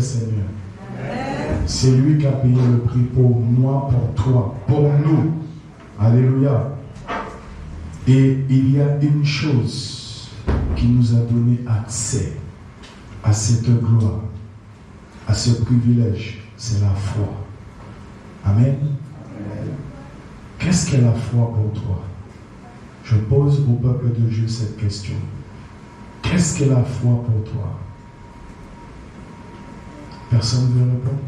Seigneur. C'est lui qui a payé le prix pour moi, pour toi, pour nous. Alléluia. Et il y a une chose qui nous a donné accès à cette gloire, à ce privilège, c'est la foi. Amen. Qu'est-ce qu'est la foi pour toi? Je pose au peuple de Dieu cette question. Qu'est-ce qu'est la foi pour toi? Personne ne veut répondre?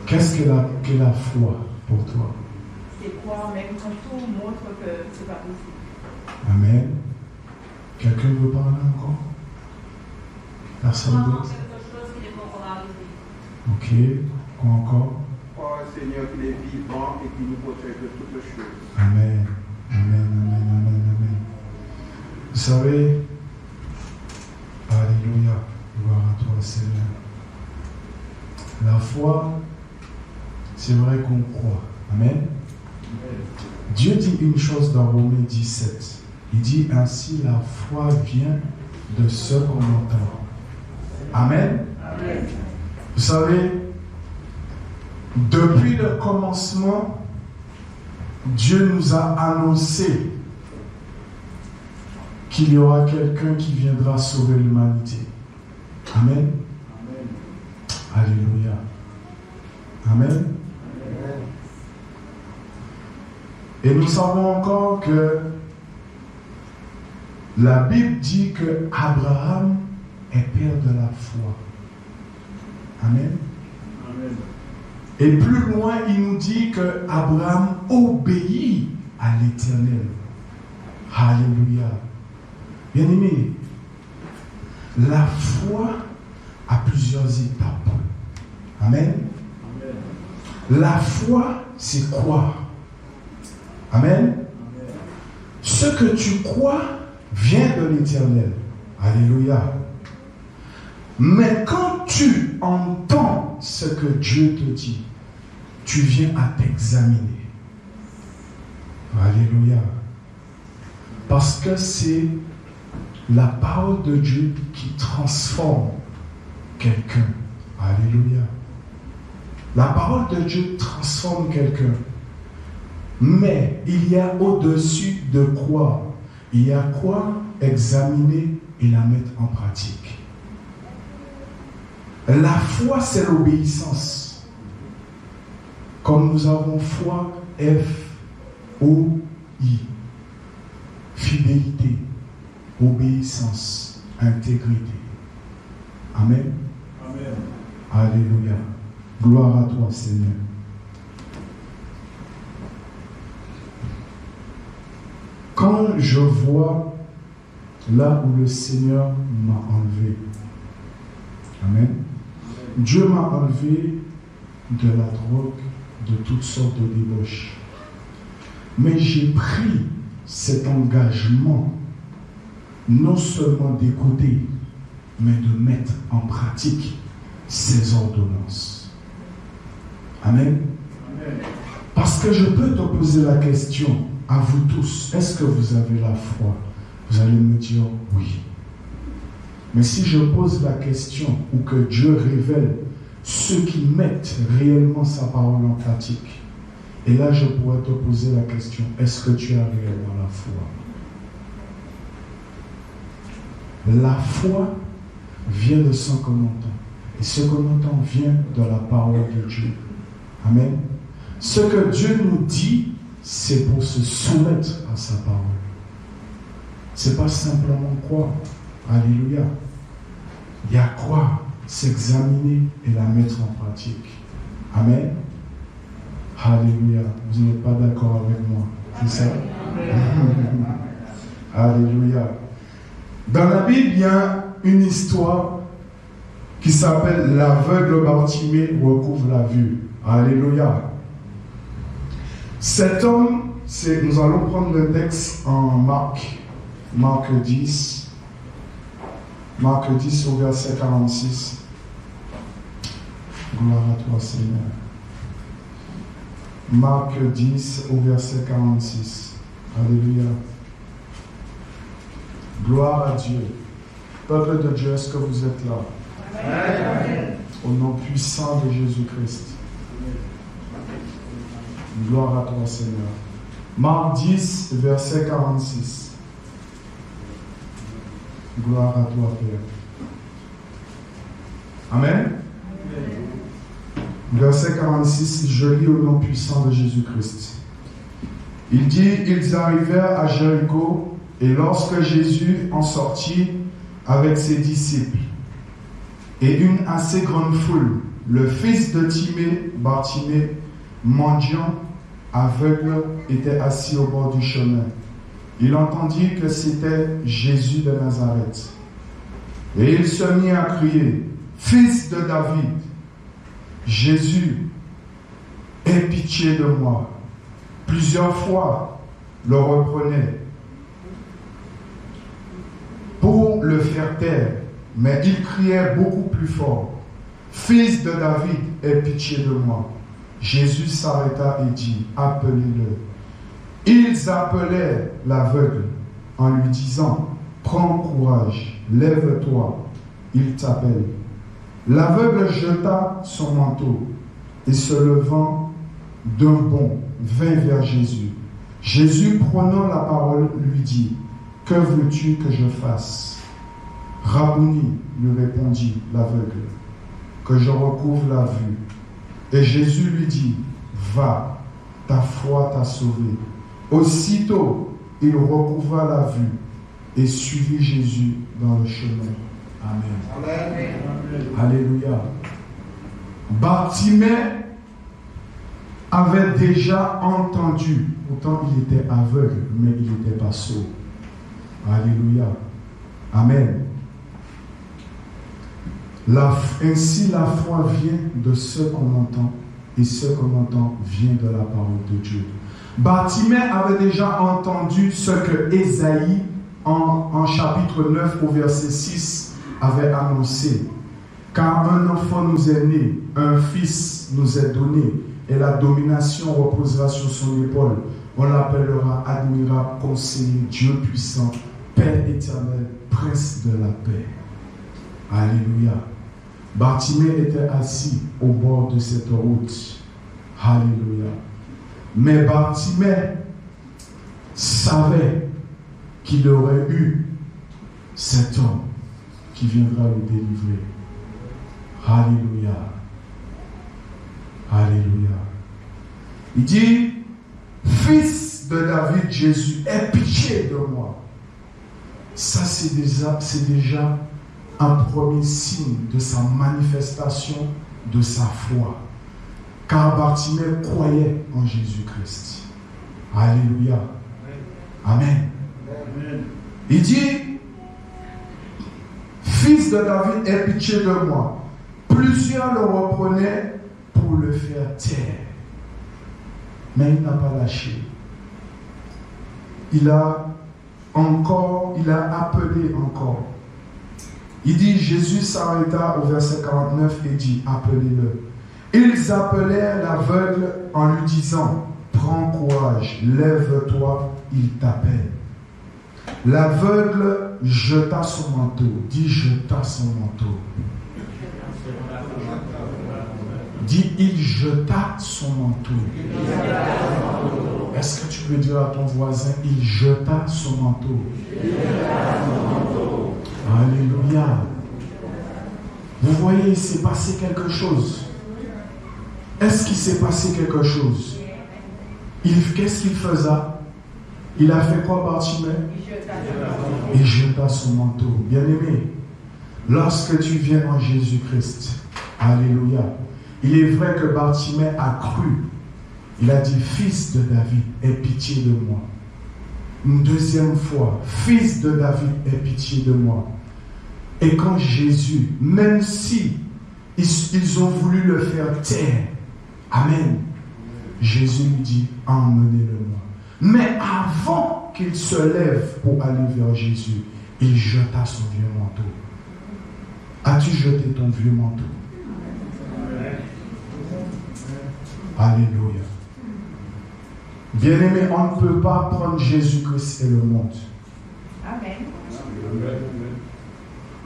Qu'est-ce qu'est la foi pour toi? C'est quoi, même quand tout montre que c'est pas possible. Amen. Quelqu'un veut parler encore? Personne d'autre? Ok. Quoi encore? Croire au Seigneur qu'il est vivant et qu'il nous protège de toutes choses. Amen. Amen, amen, amen, amen. Vous savez, alléluia, gloire à toi Seigneur. La foi, c'est vrai qu'on croit. Amen. Dieu dit une chose dans Romains 17. Il dit ainsi, la foi vient de ce qu'on entend. Amen. Amen. Vous savez, depuis le commencement, Dieu nous a annoncé qu'il y aura quelqu'un qui viendra sauver l'humanité. Amen. Amen. Alléluia. Amen. Amen. Et nous savons encore que la Bible dit que Abraham est père de la foi. Amen. Amen. Et plus loin, il nous dit que Abraham obéit à l'Éternel. Alléluia. Bien-aimé, la foi a plusieurs étapes. Amen. Amen. La foi, c'est croire. Amen. Amen. Ce que tu crois vient de l'Éternel. Alléluia. Mais quand tu entends ce que Dieu te dit, tu viens à t'examiner. Alléluia. Parce que c'est la parole de Dieu qui transforme quelqu'un. Alléluia. La parole de Dieu transforme quelqu'un. Mais il y a au-dessus de croire. Il y a quoi? Examiner et la mettre en pratique. La foi, c'est l'obéissance. Comme nous avons foi, F-O-I. Fidélité, obéissance, intégrité. Amen. Amen. Alléluia. Gloire à toi, Seigneur. Quand je vois là où le Seigneur m'a enlevé, Amen. Dieu m'a enlevé de la drogue, de toutes sortes de débauches. Mais j'ai pris cet engagement, non seulement d'écouter, mais de mettre en pratique ces ordonnances. Amen. Amen. Parce que je peux te poser la question, à vous tous, est-ce que vous avez la foi? Vous allez me dire oui. Mais si je pose la question, ou que Dieu révèle ceux qui mettent réellement sa parole en pratique, et là je pourrais te poser la question, est-ce que tu as réellement la foi? La foi vient de ce qu'on entend. Et ce qu'on entend vient de la parole de Dieu. Amen. Ce que Dieu nous dit, c'est pour se soumettre à sa parole. Ce n'est pas simplement croire. Alléluia. Il y a croire, s'examiner et la mettre en pratique. Amen. Alléluia. Vous n'êtes pas d'accord avec moi. C'est ça? Alléluia. Dans la Bible, il y a une histoire qui s'appelle l'aveugle Bartimée recouvre la vue. Alléluia. Cet homme, nous allons prendre le texte en Marc 10. Marc 10 au verset 46. Gloire à toi, Seigneur. Marc 10 au verset 46. Alléluia. Gloire à Dieu. Peuple de Dieu, est-ce que vous êtes là? Amen. Au nom puissant de Jésus-Christ. Gloire à toi, Seigneur. Marc 10, verset 46. Gloire à toi, Père. Amen. Verset 46, je lis au nom puissant de Jésus-Christ. Il dit, ils arrivèrent à Jéricho, et lorsque Jésus en sortit avec ses disciples, et une assez grande foule, le fils de Timée, Bartimée, mendiant, aveugle, était assis au bord du chemin. Il entendit que c'était Jésus de Nazareth. Et il se mit à crier, « Fils de David, Jésus, aie pitié de moi. » Plusieurs fois, le reprenait pour le faire taire, mais il criait beaucoup plus fort, « Fils de David, aie pitié de moi. » Jésus s'arrêta et dit, « Appelez-le. » Ils appelaient l'aveugle en lui disant, « Prends courage, lève-toi, il t'appelle. » L'aveugle jeta son manteau et se levant d'un bond, vint vers Jésus. Jésus, prenant la parole, lui dit, « Que veux-tu que je fasse ?» « Rabouni, lui répondit l'aveugle, « que je recouvre la vue. » Et Jésus lui dit, « Va, ta foi t'a sauvé. » Aussitôt, il recouvra la vue et suivit Jésus dans le chemin. Amen. Amen. Alléluia. Bartimée avait déjà entendu, pourtant il était aveugle, mais il n'était pas sourd. Alléluia. Amen. Ainsi la foi vient de ce qu'on entend, et ce qu'on entend vient de la parole de Dieu. Bartimée avait déjà entendu ce que Ésaïe, en chapitre 9 au verset 6, avait annoncé. Car un enfant nous est né, un fils nous est donné, et la domination reposera sur son épaule. On l'appellera admirable, conseiller, Dieu puissant, Père éternel, prince de la paix. Alléluia. Bartimée était assis au bord de cette route. Alléluia. Mais Bartimée savait qu'il aurait eu cet homme qui viendra le délivrer. Alléluia. Alléluia. Il dit, Fils de David, Jésus, aie pitié de moi. Ça, c'est déjà un premier signe de sa manifestation, de sa foi. Car Bartimée croyait en Jésus-Christ. Alléluia. Amen. Amen. Il dit, Fils de David, aie pitié de moi. Plusieurs le reprenaient pour le faire taire. Mais il n'a pas lâché. Il a appelé encore. Il dit, Jésus s'arrêta au verset 49 et dit, appelez-le. Ils appelèrent l'aveugle en lui disant, prends courage, lève-toi, il t'appelle. L'aveugle jeta son manteau. Dit, jeta son manteau. Dit, il jeta son manteau. Est-ce que tu peux dire à ton voisin, il jeta son manteau? Alléluia. Vous voyez, il s'est passé quelque chose. Est-ce qu'il s'est passé quelque chose? Qu'est-ce qu'il faisait? Il a fait quoi, Bartimée? Il jeta son manteau. Bien-aimé, lorsque tu viens en Jésus-Christ, alléluia, il est vrai que Bartimée a cru. Il a dit, Fils de David, aie pitié de moi. Une deuxième fois, Fils de David, aie pitié de moi. Et quand Jésus, même si ils ont voulu le faire taire, amen, Jésus lui dit, emmenez-le-moi. Mais avant qu'il se lève pour aller vers Jésus, il jeta son vieux manteau. As-tu jeté ton vieux manteau? Alléluia. Bien-aimé, on ne peut pas prendre Jésus-Christ et le monde. Amen.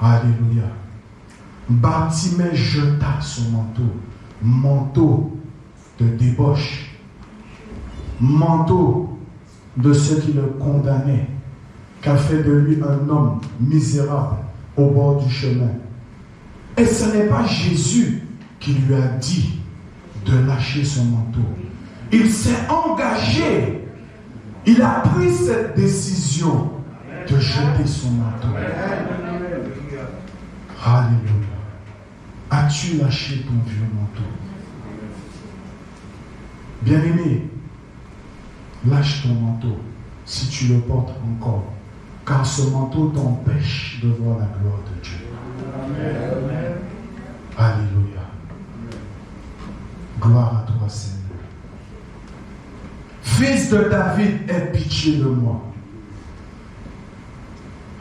Alléluia. Bartimée jeta son manteau de débauche, manteau de ceux qui le condamnaient, qu'a fait de lui un homme misérable au bord du chemin. Et ce n'est pas Jésus qui lui a dit de lâcher son manteau. Il s'est engagé. Il a pris cette décision de jeter son manteau. Alléluia. As-tu lâché ton vieux manteau? Bien-aimé, lâche ton manteau si tu le portes encore, car ce manteau t'empêche de voir la gloire de Dieu. Amen. Alléluia. Gloire à toi, Seigneur. Fils de David, aie pitié de moi.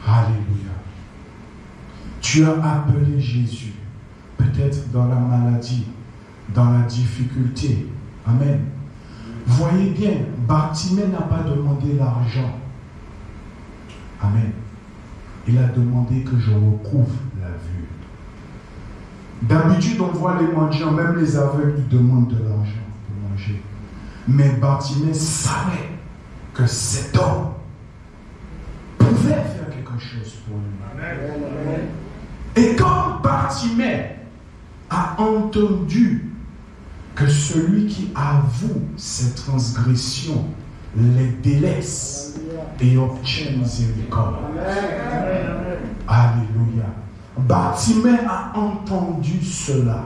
Alléluia. Tu as appelé Jésus, peut-être dans la maladie, dans la difficulté. Amen. Voyez bien, Bartimée n'a pas demandé l'argent. Amen. Il a demandé que je retrouve la vue. D'habitude, on voit les mendiants, même les aveugles, ils demandent de l'argent pour manger. Mais Bartimée savait que cet homme pouvait faire quelque chose pour lui. Amen. Et quand Bartimée a entendu que celui qui avoue ses transgressions les délaisse et obtient miséricorde. Alléluia. Bartimée a entendu cela.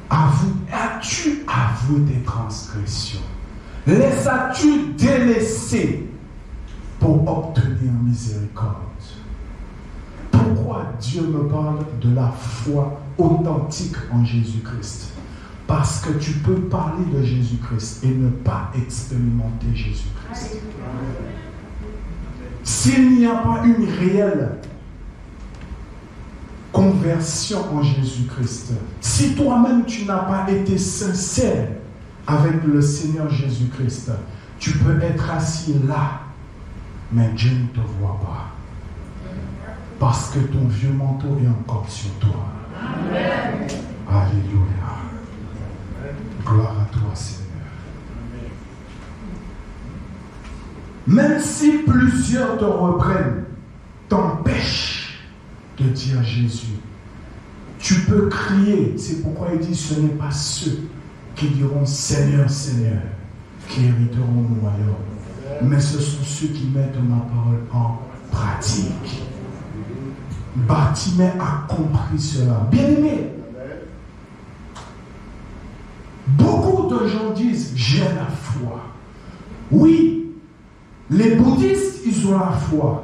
As-tu avoué tes transgressions? Les as-tu délaissées pour obtenir miséricorde? Pourquoi Dieu me parle de la foi authentique en Jésus-Christ? Parce que tu peux parler de Jésus-Christ et ne pas expérimenter Jésus-Christ. S'il n'y a pas une réelle conversion en Jésus-Christ, si toi-même tu n'as pas été sincère avec le Seigneur Jésus-Christ, tu peux être assis là, mais Dieu ne te voit pas. Parce que ton vieux manteau est encore sur toi. Amen. Alléluia. Gloire à toi, Seigneur. Même si plusieurs te reprennent, t'empêchent de dire Jésus, tu peux crier. C'est pourquoi il dit, ce n'est pas ceux qui diront Seigneur, Seigneur, qui hériteront le royaume, mais ce sont ceux qui mettent ma parole en pratique. Bartimée a compris cela. Bien-aimé, beaucoup de gens disent j'ai la foi. Oui, les bouddhistes, ils ont la foi.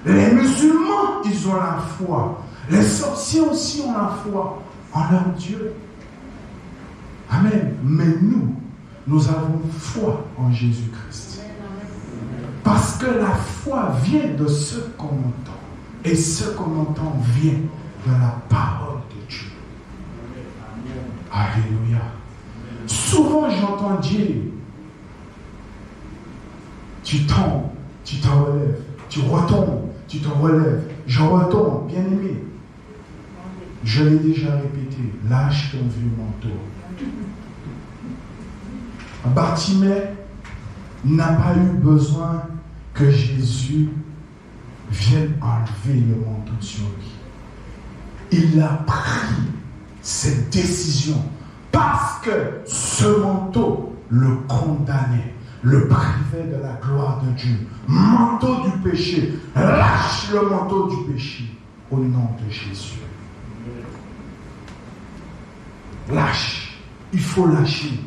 Les musulmans, ils ont la foi. Les sorciers aussi ont la foi en leur Dieu. Amen. Mais nous avons foi en Jésus-Christ. Parce que la foi vient de ce qu'on entend. Et ce qu'on entend vient de la parole de Dieu. Alléluia. Souvent j'entends dire, tu tombes, tu te relèves, tu retombes, tu te relèves, je retombe, bien aimé. Je l'ai déjà répété, lâche ton vieux manteau. Bartimée n'a pas eu besoin que Jésus vienne enlever le manteau sur lui. Il a pris cette décision parce que ce manteau le condamnait, le privait de la gloire de Dieu. Manteau du péché, lâche le manteau du péché au nom de Jésus. Lâche, il faut lâcher.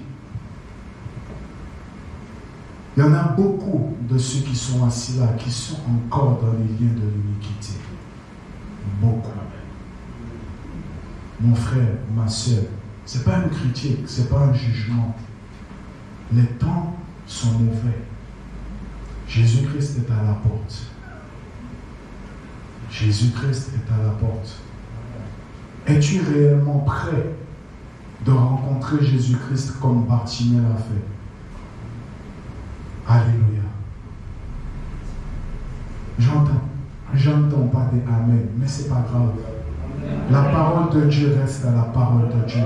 Il y en a beaucoup de ceux qui sont assis là, qui sont encore dans les liens de l'iniquité. Beaucoup. Mon frère, ma soeur, ce n'est pas une critique, ce n'est pas un jugement. Les temps sont mauvais. Jésus-Christ est à la porte. Jésus-Christ est à la porte. Es-tu réellement prêt de rencontrer Jésus-Christ comme Bartimée l'a fait? Alléluia. J'entends pas des amen, mais c'est pas grave. La parole de Dieu reste à la parole de Dieu.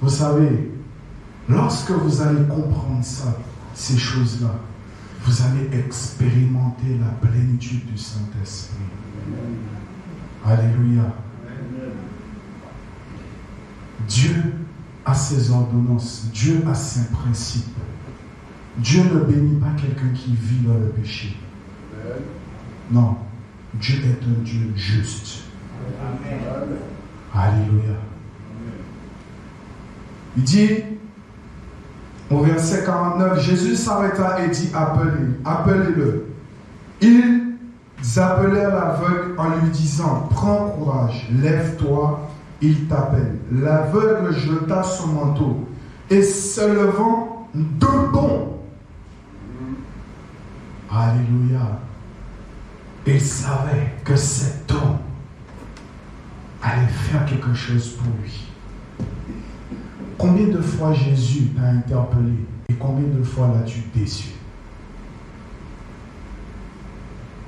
Vous savez, lorsque vous allez comprendre ça, ces choses-là, vous allez expérimenter la plénitude du Saint-Esprit. Alléluia. Dieu a ses ordonnances, Dieu a ses principes. Dieu ne bénit pas quelqu'un qui vit dans le péché. Non, Dieu est un Dieu juste. Alléluia. Il dit, au verset 49, Jésus s'arrêta et dit, appelez-le. Ils appelèrent l'aveugle en lui disant, prends courage, lève-toi, il t'appelle. L'aveugle jeta son manteau et se levant d'un bond. Alléluia. Il savait que cet homme allait faire quelque chose pour lui. Combien de fois Jésus t'a interpellé et combien de fois l'as-tu déçu?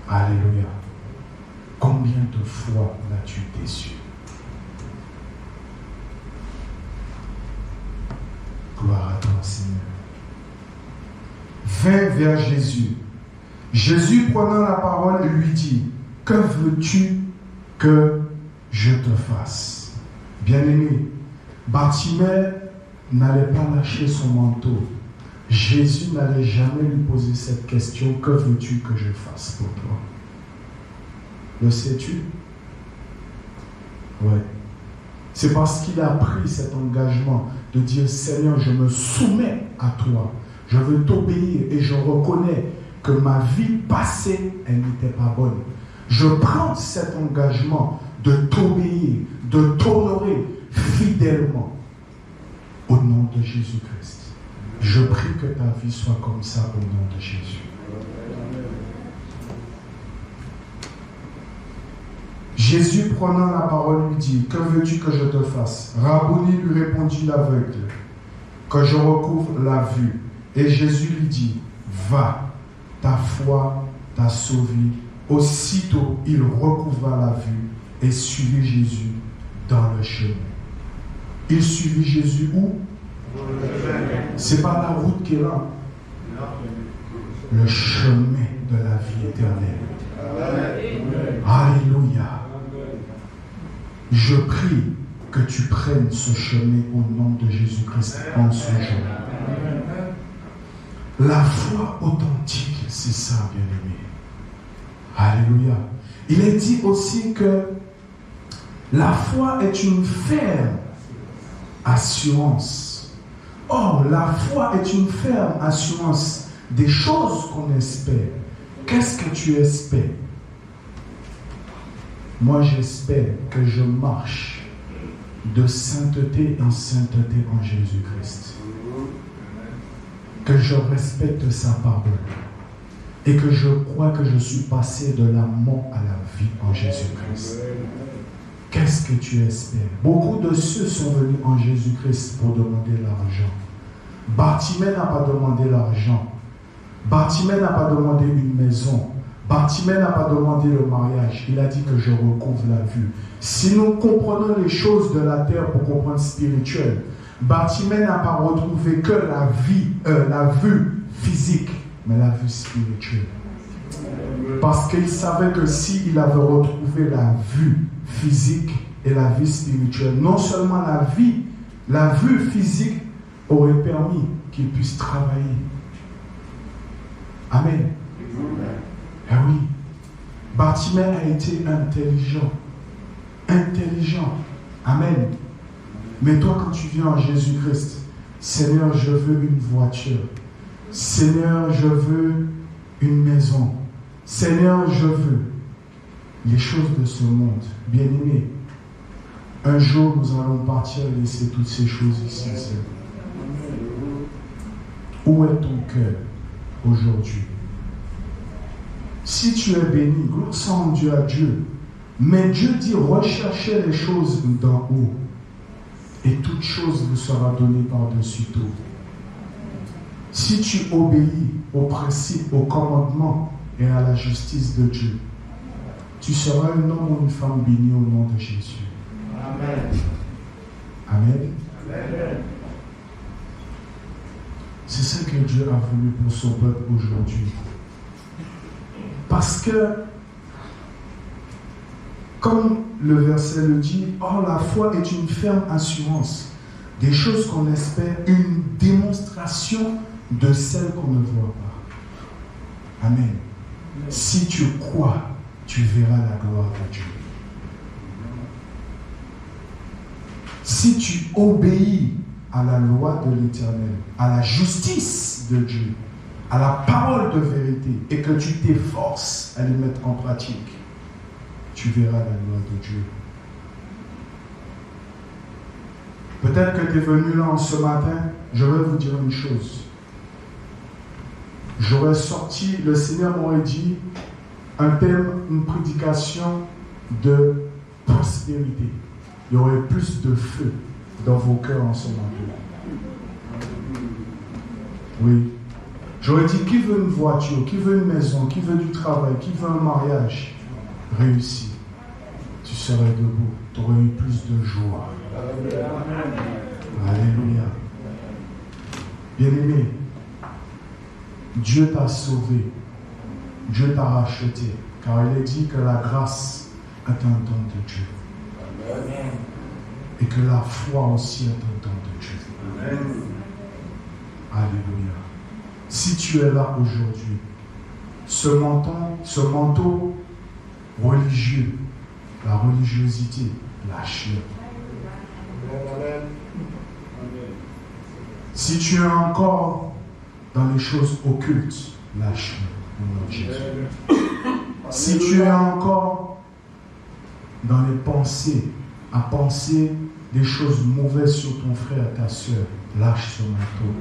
Alléluia. Combien de fois l'as-tu déçu? Gloire à toi, Seigneur. Vint vers Jésus. Jésus, prenant la parole, lui dit, que veux-tu que je te fasse? Bien-aimé, Bartimée n'allait pas lâcher son manteau. Jésus n'allait jamais lui poser cette question, que veux-tu que je fasse pour toi? Le sais-tu? Oui. C'est parce qu'il a pris cet engagement de dire, Seigneur, je me soumets à toi. Je veux t'obéir et je reconnais que ma vie passée, elle n'était pas bonne. Je prends cet engagement de t'obéir, de t'honorer fidèlement au nom de Jésus-Christ. Je prie que ta vie soit comme ça au nom de Jésus. Jésus, prenant la parole, lui dit, que veux-tu que je te fasse? Rabouni, lui répondit l'aveugle, que je recouvre la vue. Et Jésus lui dit, va, ta foi t'a sauvé. Aussitôt, il recouvra la vue et suivit Jésus dans le chemin. Il suivit Jésus où? C'est pas la route qui est là. Le chemin de la vie éternelle. Alléluia. Je prie que tu prennes ce chemin au nom de Jésus-Christ en ce jour. La foi authentique, c'est ça, bien-aimé. Alléluia. Il est dit aussi que la foi est une ferme assurance. Oh, la foi est une ferme assurance des choses qu'on espère. Qu'est-ce que tu espères? Moi, j'espère que je marche de sainteté en sainteté en Jésus-Christ. Que je respecte sa parole. Et que je crois que je suis passé de la mort à la vie en Jésus-Christ. Qu'est-ce que tu espères? Beaucoup de ceux sont venus en Jésus-Christ pour demander l'argent. Bartimée n'a pas demandé l'argent. Bartimée n'a pas demandé une maison. Bartimée n'a pas demandé le mariage. Il a dit que je recouvre la vue. Si nous comprenons les choses de la terre pour comprendre spirituel, Bartimée n'a pas retrouvé que la vue physique, mais la vue spirituelle. Parce qu'il savait que s'il avait retrouvé la vue physique et la vie spirituelle, non seulement la vue physique aurait permis qu'il puisse travailler. Amen. Ah oui. Bartimée a été intelligent. Intelligent. Amen. Mais toi, quand tu viens en Jésus-Christ, Seigneur, je veux une voiture. Seigneur, je veux une maison. Seigneur, je veux les choses de ce monde. Bien-aimé, un jour, nous allons partir et laisser toutes ces choses ici. Où est ton cœur aujourd'hui? Si tu es béni, gloire soit Dieu à Dieu. Mais Dieu dit, recherchez les choses d'en haut. Et toute chose vous sera donnée par-dessus tout. Si tu obéis aux principes, aux commandements et à la justice de Dieu, tu seras un homme ou une femme béni au nom de Jésus. Amen. Amen. Amen. C'est ce que Dieu a voulu pour son peuple aujourd'hui. Parce que, comme le verset le dit, or la foi est une ferme assurance des choses qu'on espère, une démonstration de celles qu'on ne voit pas. Amen. Si tu crois, tu verras la gloire de Dieu. Si tu obéis à la loi de l'Éternel, à la justice de Dieu, à la parole de vérité, et que tu t'efforces à les mettre en pratique, tu verras la gloire de Dieu. Peut-être que tu es venu là ce matin, je vais vous dire une chose. J'aurais sorti, le Seigneur m'aurait dit, un thème, une prédication de prospérité. Il y aurait plus de feu dans vos cœurs en ce matin. Oui. J'aurais dit, qui veut une voiture, qui veut une maison, qui veut du travail, qui veut un mariage réussi. Tu serais debout, tu aurais eu plus de joie. Alléluia. Bien-aimé, Dieu t'a sauvé, Dieu t'a racheté, car il est dit que la grâce est un don de Dieu. Amen. Et que la foi aussi est un don de Dieu. Amen. Alléluia. Si tu es là aujourd'hui, ce manteau religieux, la religiosité, lâche-le. Si tu es encore dans les choses occultes, lâche-le au nom de Jésus. Si tu es encore dans les pensées, à penser des choses mauvaises sur ton frère, ta soeur, lâche ce manteau.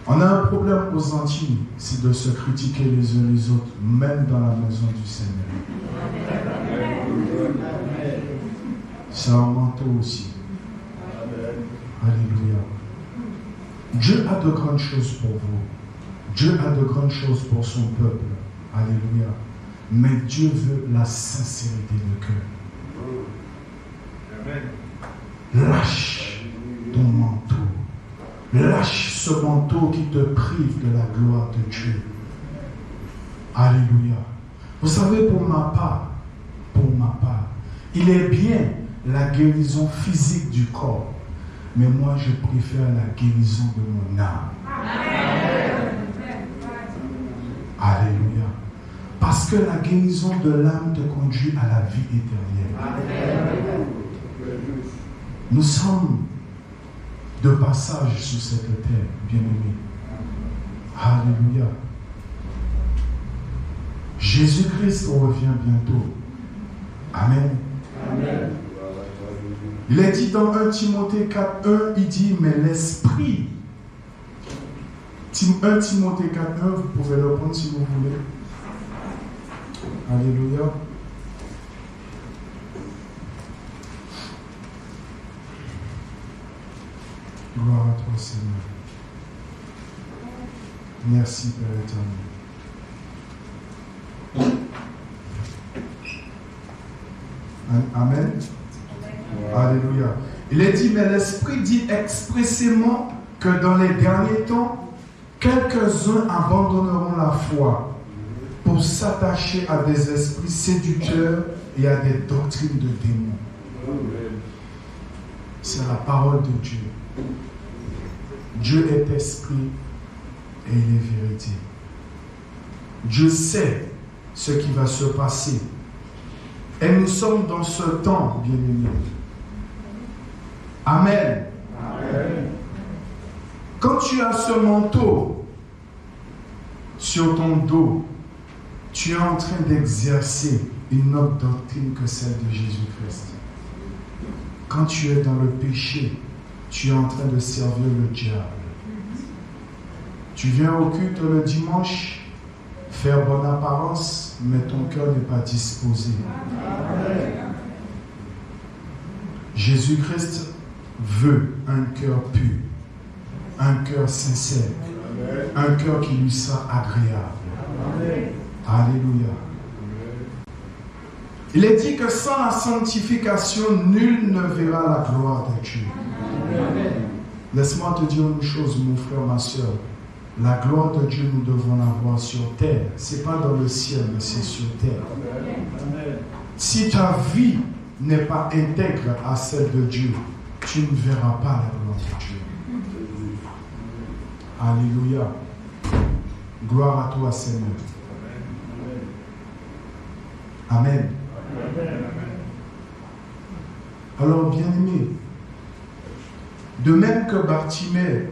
On a un problème aux Antilles, c'est de se critiquer les uns les autres, même dans la maison du Seigneur. C'est un manteau aussi. Alléluia. Dieu a de grandes choses pour vous. Dieu a de grandes choses pour son peuple. Alléluia. Mais Dieu veut la sincérité de cœur. Lâche ton manteau. Lâche ce manteau qui te prive de la gloire de Dieu. Alléluia. Vous savez, pour ma part, il est bien la guérison physique du corps, mais moi je préfère la guérison de mon âme. Alléluia. Parce que la guérison de l'âme te conduit à la vie éternelle. Nous sommes de passage sur cette terre, bien-aimés. Alléluia. Jésus-Christ revient bientôt. Amen. Amen. Il est dit dans 1 Timothée 4.1, il dit, mais l'esprit. 1 Timothée 4.1, vous pouvez le prendre si vous voulez. Alléluia. Gloire à toi, Seigneur. Merci, Père éternel. Amen. Alléluia. Il est dit, mais l'Esprit dit expressément que dans les derniers temps, quelques-uns abandonneront la foi pour s'attacher à des esprits séducteurs et à des doctrines de démons. C'est la parole de Dieu. Dieu est esprit et il est vérité. Dieu sait ce qui va se passer. Et nous sommes dans ce temps, bien-aimés. Amen. Amen. Quand tu as ce manteau sur ton dos, tu es en train d'exercer une autre doctrine que celle de Jésus-Christ. Quand tu es dans le péché, tu es en train de servir le diable. Tu viens au culte le dimanche, faire bonne apparence, mais ton cœur n'est pas disposé. Amen. Jésus-Christ veut un cœur pur, un cœur sincère, un cœur qui lui sera agréable. Amen. Alléluia. Il est dit que sans la sanctification, nul ne verra la gloire de Dieu. Laisse-moi te dire une chose, mon frère, ma soeur. La gloire de Dieu, nous devons l'avoir sur terre. Ce n'est pas dans le ciel, mais c'est sur terre. Si ta vie n'est pas intègre à celle de Dieu, tu ne verras pas la gloire de Dieu. Alléluia. Gloire à toi, Seigneur. Amen. Alors, bien-aimé, de même que Bartimée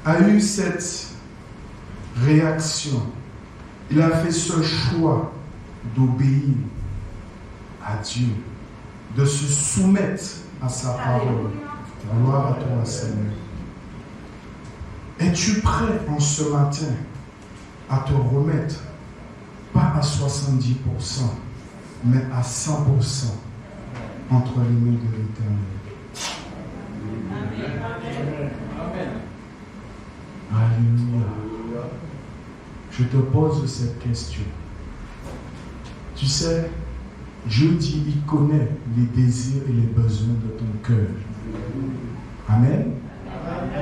a eu cette réaction, il a fait ce choix d'obéir à Dieu, de se soumettre à sa parole. Gloire à toi, Seigneur. Es-tu prêt en ce matin à te remettre, pas à 70%, mais à 100% entre les mains de l'Éternel? Alléluia. Je te pose cette question. Tu sais, Dieu dit, il connaît les désirs et les besoins de ton cœur. Amen.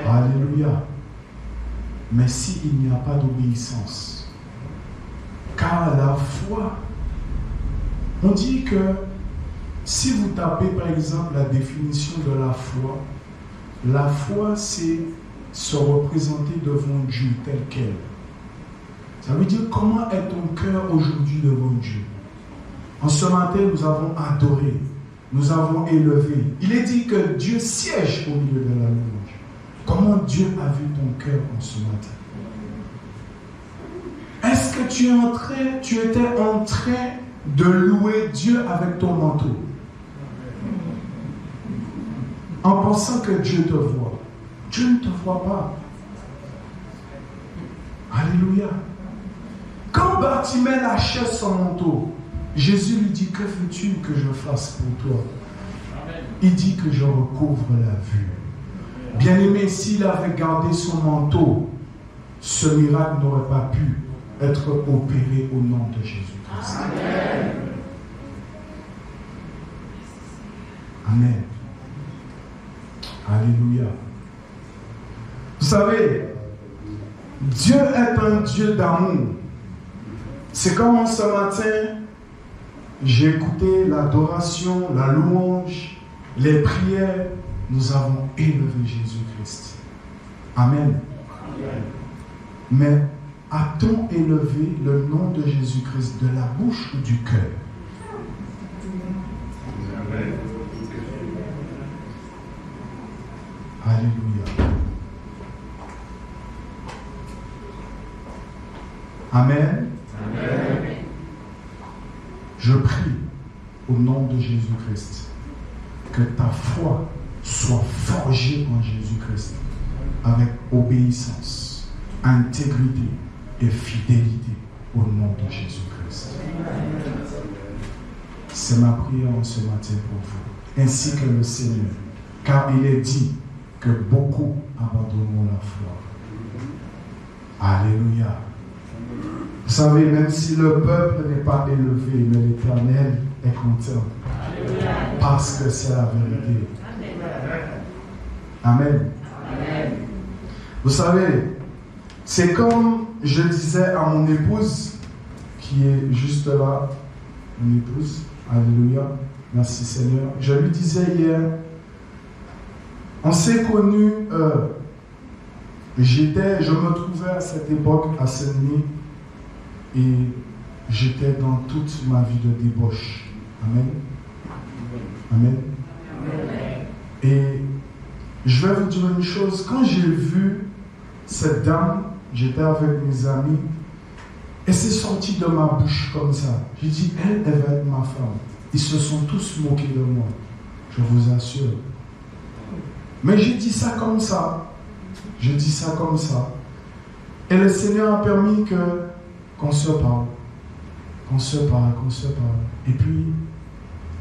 Alléluia. Mais s'il n'y a pas d'obéissance, car la foi, on dit que si vous tapez par exemple la définition de la foi c'est se représenter devant Dieu tel quel. Ça veut dire comment est ton cœur aujourd'hui devant Dieu. En ce matin, nous avons adoré, nous avons élevé. Il est dit que Dieu siège au milieu de la louange. Comment Dieu a vu ton cœur en ce matin? Est-ce que tu étais en train de louer Dieu avec ton manteau? En pensant que Dieu te voit. Dieu ne te voit pas. Alléluia. Quand Bartimée lâchait son manteau, Jésus lui dit, que veux-tu que je fasse pour toi? Il dit que je recouvre la vue. Bien-aimé, s'il avait gardé son manteau, ce miracle n'aurait pas pu être opéré au nom de Jésus-Christ. Amen. Amen. Alléluia. Vous savez, Dieu est un Dieu d'amour. C'est comme ce matin, j'ai écouté l'adoration, la louange, les prières. Nous avons élevé Jésus-Christ. Amen. Amen. Mais a-t-on élevé le nom de Jésus-Christ de la bouche ou du cœur? Amen. Alléluia. Amen. Amen. Je prie au nom de Jésus-Christ que ta foi soit forgée en Jésus-Christ avec obéissance, intégrité et fidélité au nom de Jésus-Christ. C'est ma prière en ce matin pour vous, ainsi que le Seigneur, car il est dit que beaucoup abandonneront la foi. Alléluia. Vous savez, même si le peuple n'est pas élevé, mais l'Éternel est content. Parce que c'est la vérité. Amen. Amen. Vous savez, c'est comme je disais à mon épouse, qui est juste là, mon épouse, alléluia, merci Seigneur. Je lui disais hier, on s'est connus, je me trouvais à cette époque à Saint-Denis et j'étais dans toute ma vie de débauche. Amen. Amen. Amen. Et je vais vous dire une chose, quand j'ai vu cette dame, j'étais avec mes amis, et c'est sorti de ma bouche comme ça. J'ai dit, elle va être ma femme. Ils se sont tous moqués de moi, je vous assure. Mais j'ai dit ça comme ça. J'ai dit ça comme ça. Et le Seigneur a permis qu'on se parle. Qu'on se parle. Et puis,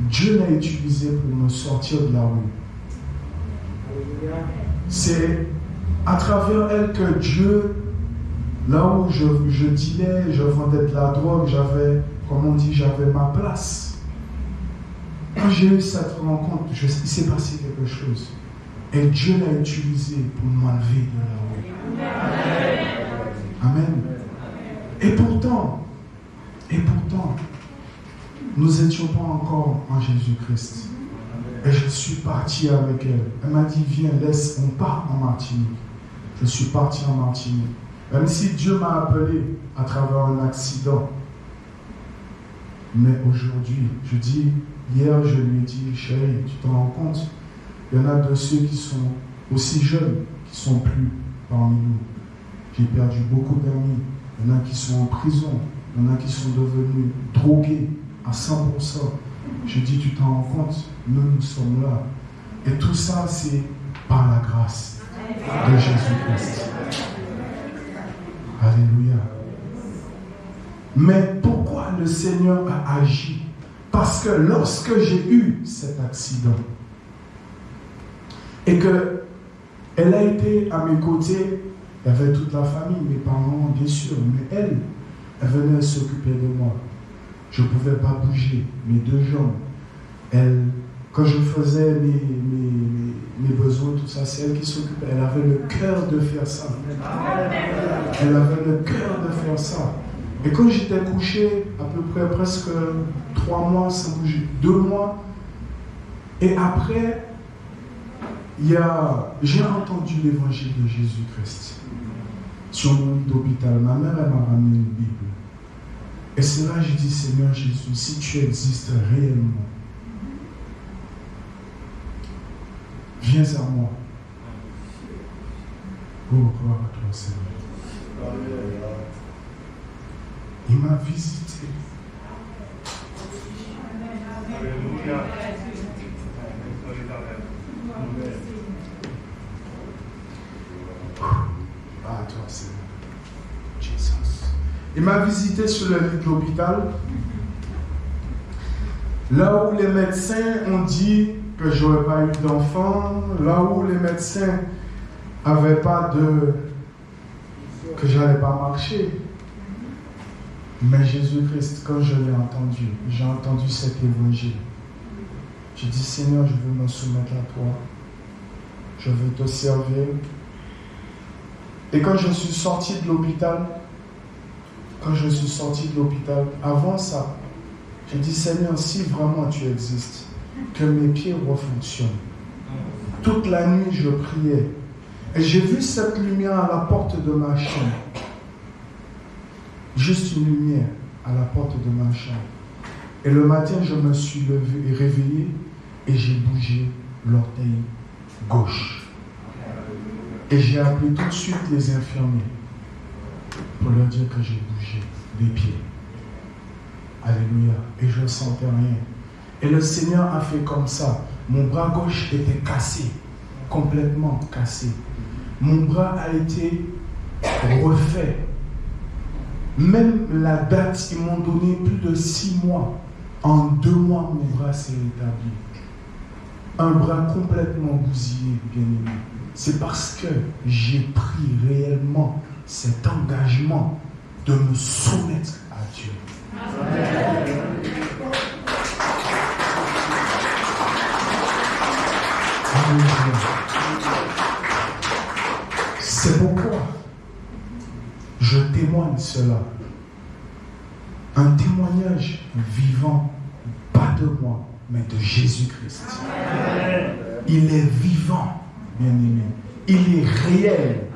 Dieu l'a utilisé pour me sortir de la rue. C'est à travers elle que Dieu, là où je dealais, je vendais de la drogue, j'avais comme on dit, j'avais ma place. Quand j'ai eu cette rencontre, il s'est passé quelque chose. Et Dieu l'a utilisé pour m'enlever de là-haut. Amen. Et pourtant, nous n'étions pas encore en Jésus-Christ. Et je suis parti avec elle. Elle m'a dit, viens, laisse, on part en Martinique. Je suis parti en Martinique. Même si Dieu m'a appelé à travers un accident. Mais aujourd'hui, hier je lui ai dit, chérie, tu te rends compte? Il y en a de ceux qui sont aussi jeunes, qui ne sont plus parmi nous. J'ai perdu beaucoup d'amis. Il y en a qui sont en prison. Il y en a qui sont devenus drogués à 100%. Je dis, tu t'en rends compte? Nous sommes là. Et tout ça, c'est par la grâce de Jésus-Christ. Alléluia. Mais pourquoi le Seigneur a agi? Parce que lorsque j'ai eu cet accident et qu'elle a été à mes côtés, il y avait toute la famille, mes parents bien sûr, mais elle venait s'occuper de moi. Je ne pouvais pas bouger, mes deux jambes. Quand je faisais mes besoins, tout ça, c'est elle qui s'occupait. Elle avait le cœur de faire ça. Elle avait le cœur de faire ça. Et quand j'étais couché, à peu près presque 3 mois sans bouger, 2 mois, et après, j'ai entendu l'évangile de Jésus-Christ sur mon lit d'hôpital. Ma mère, elle m'a ramené une Bible. Et c'est là que j'ai dit, Seigneur Jésus, si tu existes réellement, viens à moi. Oh, gloire à toi, Seigneur. Il m'a visité. Alléluia. Ah, toi, Seigneur. Jésus. Il m'a visité sur le lit de l'hôpital. Là où les médecins ont dit que je n'aurais pas eu d'enfant, là où les médecins n'avaient pas que je n'allais pas marcher. Mais Jésus-Christ, quand je l'ai entendu, j'ai entendu cet évangile. J'ai dit, Seigneur, je veux me soumettre à toi. Je veux te servir. Et quand je suis sorti de l'hôpital, avant ça, j'ai dit, Seigneur, si vraiment tu existes, que mes pieds refonctionnent. Toute la nuit, je priais. Et j'ai vu cette lumière à la porte de ma chambre. Juste une lumière à la porte de ma chambre. Et le matin, je me suis levé et réveillé et j'ai bougé l'orteil gauche. Et j'ai appelé tout de suite les infirmiers pour leur dire que j'ai bougé les pieds. Alléluia. Et je ne sentais rien. Et le Seigneur a fait comme ça. Mon bras gauche était cassé, complètement cassé. Mon bras a été refait. Même la date, ils m'ont donné plus de 6 mois. En 2 mois, mon bras s'est rétabli. Un bras complètement bousillé, bien aimé. C'est parce que j'ai pris réellement cet engagement de me soumettre à Dieu. C'est pourquoi je témoigne cela. Un témoignage vivant, pas de moi, mais de Jésus-Christ. Il est vivant, bien-aimé. Il est réel.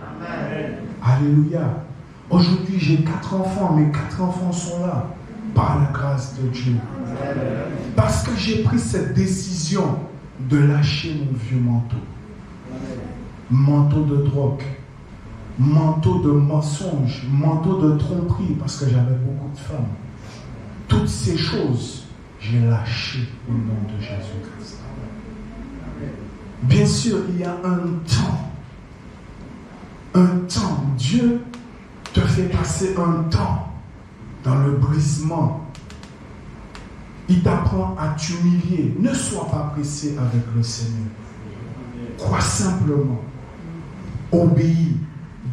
Alléluia. Aujourd'hui, j'ai 4 enfants. Mes 4 enfants sont là, par la grâce de Dieu. Parce que j'ai pris cette décision de lâcher mon vieux manteau. Manteau de drogue, manteau de mensonge, manteau de tromperie, parce que j'avais beaucoup de femmes. Toutes ces choses, j'ai lâché au nom de Jésus-Christ. Bien sûr, il y a un temps, Dieu te fait passer un temps dans le brisement. Il t'apprend à t'humilier. Ne sois pas pressé avec le Seigneur. Crois simplement. Obéis.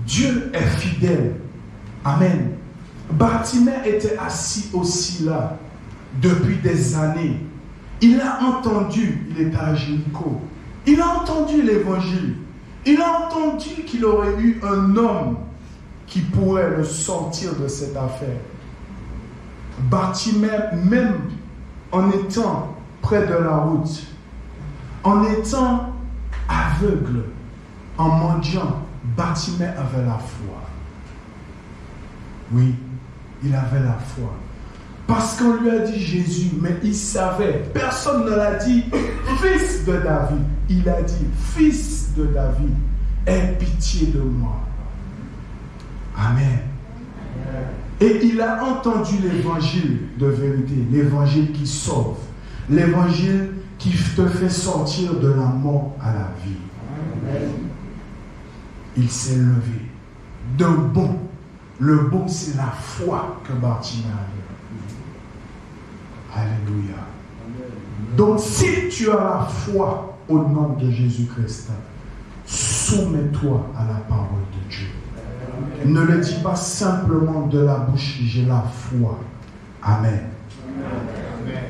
Dieu est fidèle. Amen. Bartimée était assis aussi là depuis des années. Il a entendu, il était à Jéricho. Il a entendu l'évangile. Il a entendu qu'il aurait eu un homme qui pourrait le sortir de cette affaire. Bartimée, même en étant près de la route, en étant aveugle, en mendiant, Bartimée avait la foi. Oui, il avait la foi. Parce qu'on lui a dit Jésus, mais il savait, personne ne l'a dit, fils de David. Il a dit, fils de David, aie pitié de moi. Amen. Et il a entendu l'évangile de vérité, l'évangile qui sauve, l'évangile qui te fait sortir de la mort à la vie. Amen. Il s'est levé d'un bond. Le bond, c'est la foi que Bartimée avait. Alléluia. Donc, si tu as la foi au nom de Jésus-Christ, soumets-toi à la parole de Dieu. Ne le dis pas simplement de la bouche, j'ai la foi. Amen. Amen.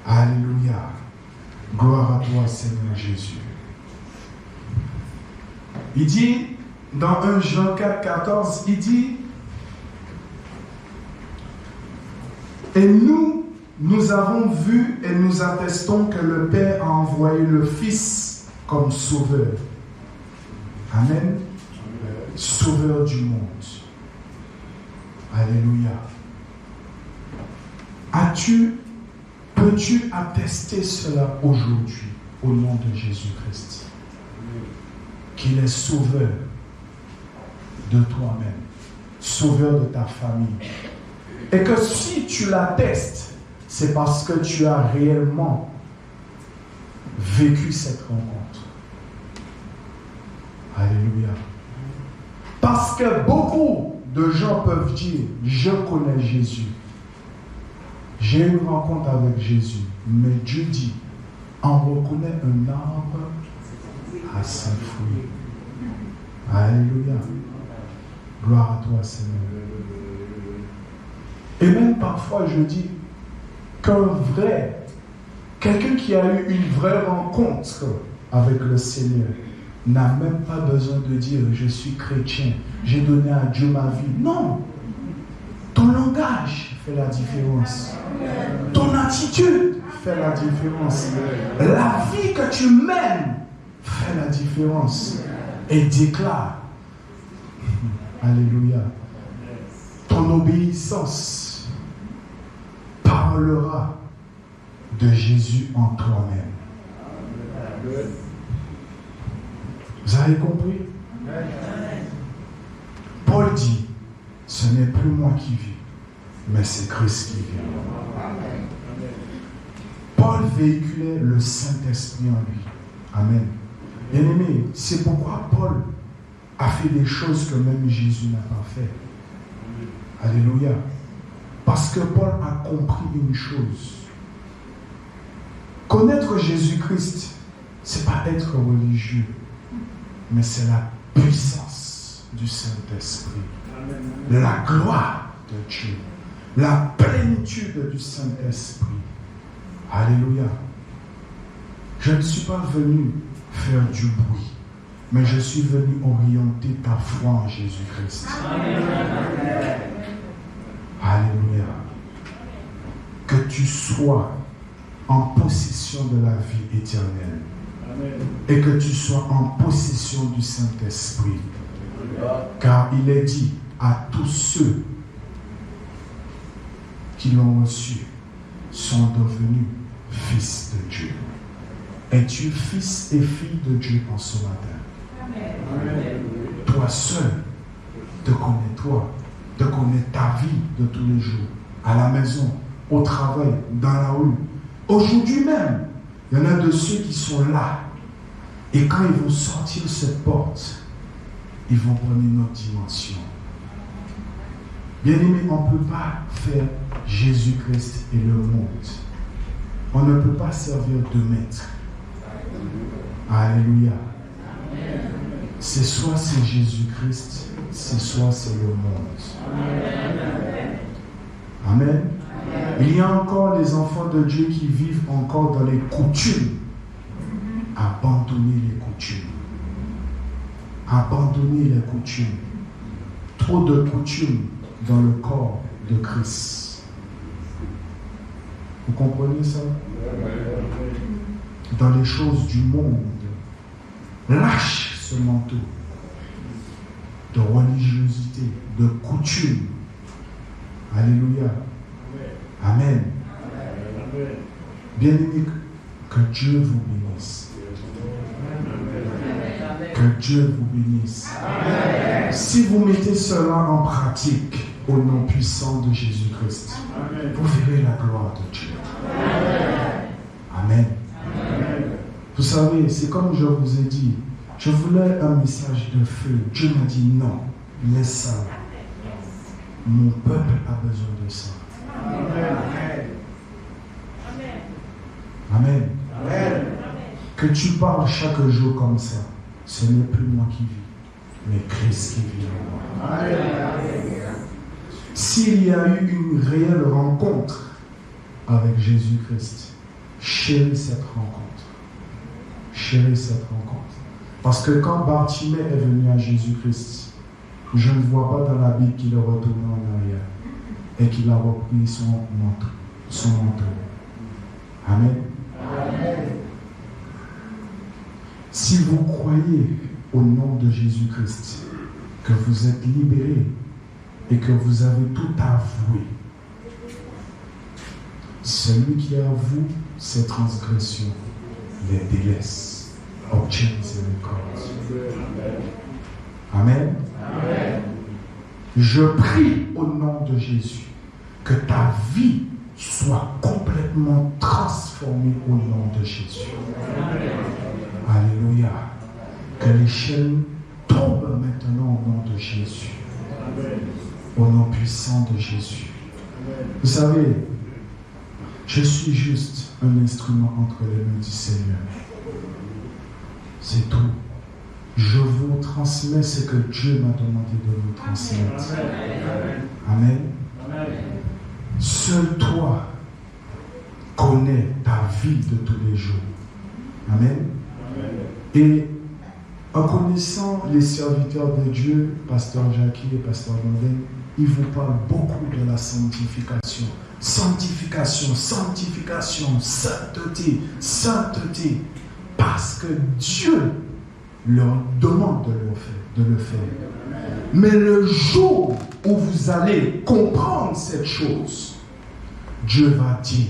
Alléluia. Gloire à toi, Seigneur Jésus. Il dit, dans 1 Jean 4, 14, il dit, et nous avons vu et nous attestons que le Père a envoyé le Fils comme sauveur. Amen. Sauveur du monde. Alléluia. Peux-tu attester cela aujourd'hui au nom de Jésus-Christ? Qu'il est sauveur de toi-même, sauveur de ta famille. Et que si tu l'attestes, c'est parce que tu as réellement vécu cette rencontre. Alléluia. Parce que beaucoup de gens peuvent dire, je connais Jésus. J'ai eu une rencontre avec Jésus. Mais Dieu dit, on reconnaît un arbre à ses fruits. Alléluia. Gloire à toi, Seigneur. Et même parfois, je dis quelqu'un qui a eu une vraie rencontre avec le Seigneur, n'a même pas besoin de dire je suis chrétien, j'ai donné à Dieu ma vie. Non. Ton langage fait la différence. Ton attitude fait la différence. La vie que tu mènes fait la différence. Et déclare, alléluia, ton obéissance parlera de Jésus en toi-même. Vous avez compris? Paul dit, ce n'est plus moi qui vis, mais c'est Christ qui vit. Paul véhiculait le Saint-Esprit en lui. Amen. Bien-aimé, c'est pourquoi Paul a fait des choses que même Jésus n'a pas fait. Alléluia. Parce que Paul a compris une chose. Connaître Jésus-Christ, c'est pas être religieux, mais c'est la puissance du Saint-Esprit. La gloire de Dieu. La plénitude du Saint-Esprit. Alléluia. Je ne suis pas venu faire du bruit, mais je suis venu orienter ta foi en Jésus-Christ. Alléluia. Que tu sois en possession de la vie éternelle. Amen. Et que tu sois en possession du Saint-Esprit. Car il est dit à tous ceux qui l'ont reçu sont devenus fils de Dieu. Es-tu fils et fille de Dieu en ce matin? Amen. Toi seul, te connais ta vie de tous les jours, à la maison, au travail, dans la rue. Aujourd'hui même, il y en a de ceux qui sont là. Et quand ils vont sortir cette porte, ils vont prendre une autre dimension. Bien-aimé, on ne peut pas faire Jésus-Christ et le monde. On ne peut pas servir deux maîtres. Alléluia. C'est soit c'est Jésus-Christ, c'est soit c'est le monde. Amen. Il y a encore les enfants de Dieu qui vivent encore dans les coutumes. Abandonnez les coutumes. Abandonnez les coutumes. Trop de coutumes dans le corps de Christ. Vous comprenez ça? Dans les choses du monde. Lâche ce manteau de religiosité, de coutume. Alléluia. Amen. Bien-aimés, que Dieu vous bénisse. Que Dieu vous bénisse. Si vous mettez cela en pratique au nom puissant de Jésus-Christ, vous verrez la gloire de Dieu. Amen. Vous savez, c'est comme je vous ai dit, je voulais un message de feu. Dieu m'a dit non, laisse ça. Mon peuple a besoin de ça. Amen. Amen. Que tu parles chaque jour comme ça, ce n'est plus moi qui vis, mais Christ qui vit en moi. Amen. S'il y a eu une réelle rencontre avec Jésus-Christ, chéris cette rencontre. Chéris cette rencontre. Parce que quand Bartimée est venu à Jésus-Christ, je ne vois pas dans la Bible qu'il est retourné en arrière et qu'il a repris son manteau. Amen. Amen. Si vous croyez au nom de Jésus-Christ, que vous êtes libérés et que vous avez tout avoué, celui qui avoue ses transgressions les délaisse, obtient miséricorde. Amen. Amen. Je prie au nom de Jésus que ta vie soit complètement transformée au nom de Jésus. Amen. Alléluia. Que les chaînes tombent maintenant au nom de Jésus. Amen. Au nom puissant de Jésus. Amen. Vous savez, je suis juste un instrument entre les mains du Seigneur. C'est tout. Je vous transmets ce que Dieu m'a demandé de vous transmettre. Amen. Amen. Seul toi connais ta vie de tous les jours. Amen. Amen. Et en connaissant les serviteurs de Dieu, Pasteur Jackie et Pasteur Gondel, ils vous parlent beaucoup de la sanctification. Sanctification, sanctification, sainteté, sainteté. Parce que Dieu leur demande de le faire. Mais le jour où vous allez comprendre cette chose, Dieu va dire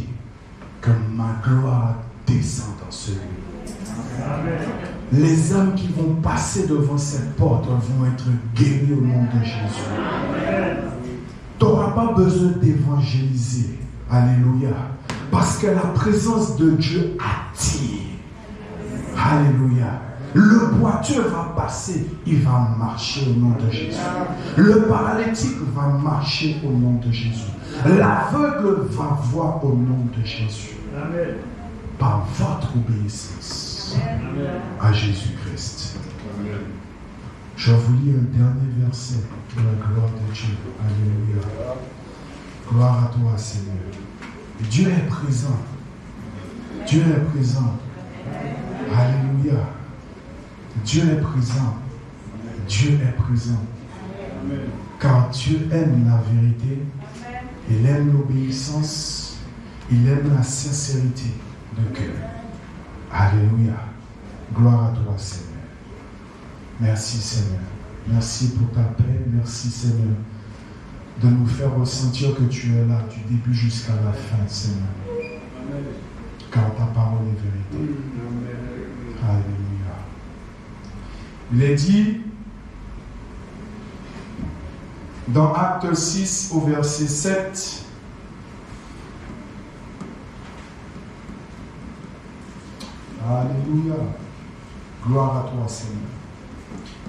que ma gloire descend dans ce lieu. Les âmes qui vont passer devant cette porte vont être guéries au nom de Jésus. Tu n'auras pas besoin d'évangéliser. Alléluia. Parce que la présence de Dieu attire. Alléluia. Le boiteux va passer, il va marcher au nom de Jésus. Le paralytique va marcher au nom de Jésus. L'aveugle va voir au nom de Jésus. Amen. Par votre obéissance à Jésus-Christ. Amen. Je vous lis un dernier verset pour la gloire de Dieu. Alléluia. Gloire à toi, Seigneur. Dieu est présent. Dieu est présent. Alléluia. Dieu est présent. Dieu est présent. Car Dieu aime la vérité. Il aime l'obéissance. Il aime la sincérité de cœur. Alléluia. Gloire à toi, Seigneur. Merci, Seigneur. Merci pour ta paix. Merci, Seigneur, de nous faire ressentir que tu es là du début jusqu'à la fin, Seigneur. Car ta parole est vérité. Alléluia. Il est dit dans Acte 6 au verset 7, Alléluia. Gloire à toi, Seigneur.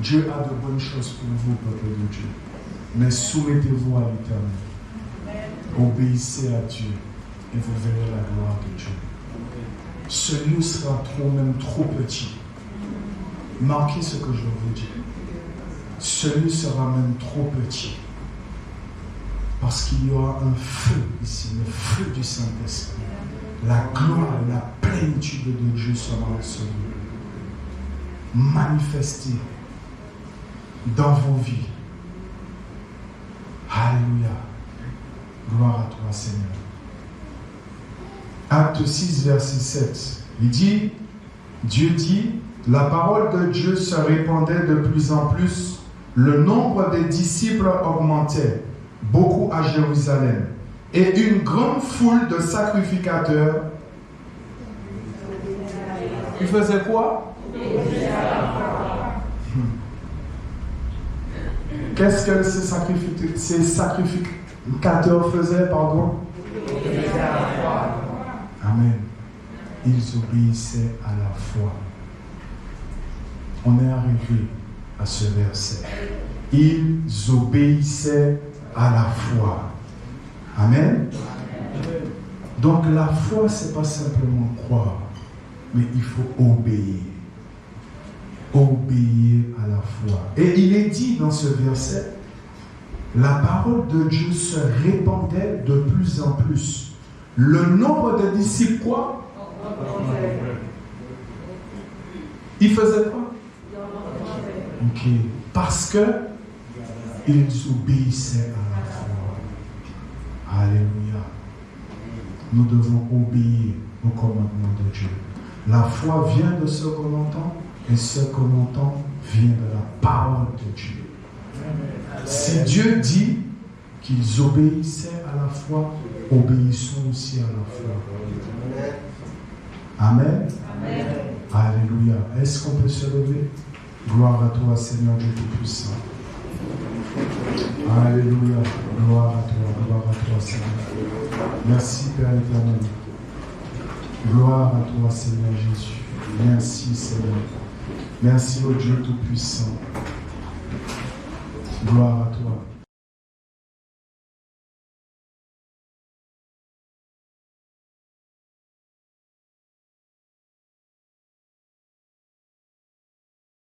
Dieu a de bonnes choses pour vous, peuple de Dieu. Mais soumettez-vous à l'Éternel. Obéissez à Dieu et vous verrez la gloire de Dieu. Ce lieu sera même trop petit. Marquez ce que je vous dis. Ce lieu sera même trop petit. Parce qu'il y aura un feu ici, le feu du Saint-Esprit. La gloire et la plénitude de Dieu sera dans ce lieu. Manifestée dans vos vies. Alléluia. Gloire à toi, Seigneur. Acte 6, verset 7. Il dit, Dieu dit, la parole de Dieu se répandait de plus en plus. Le nombre des disciples augmentait, beaucoup à Jérusalem. Et une grande foule de sacrificateurs. Ils faisaient quoi? Qu'est-ce que ces sacrificateurs faisaient, pardon? Amen. Ils obéissaient à la foi. On est arrivé à ce verset. Ils obéissaient à la foi. Amen. Donc la foi, c'est pas simplement croire, mais il faut obéir. Obéir à la foi. Et il est dit dans ce verset, la parole de Dieu se répandait de plus en plus. Le nombre de disciples, quoi? Ils faisaient quoi? Ok. Parce que ils obéissaient à la foi. Alléluia. Nous devons obéir au commandement de Dieu. La foi vient de ce qu'on entend, et ce qu'on entend vient de la parole de Dieu. Si Dieu dit qu'ils obéissaient à la foi, obéissons aussi à la foi. Amen. Amen. Alléluia. Est-ce qu'on peut se lever? Gloire à toi, Seigneur Dieu Tout-Puissant. Alléluia. Gloire à toi, Seigneur. Merci, Père éternel. Gloire à toi, Seigneur Jésus. Merci, Seigneur. Merci au Dieu Tout-Puissant. Gloire à toi.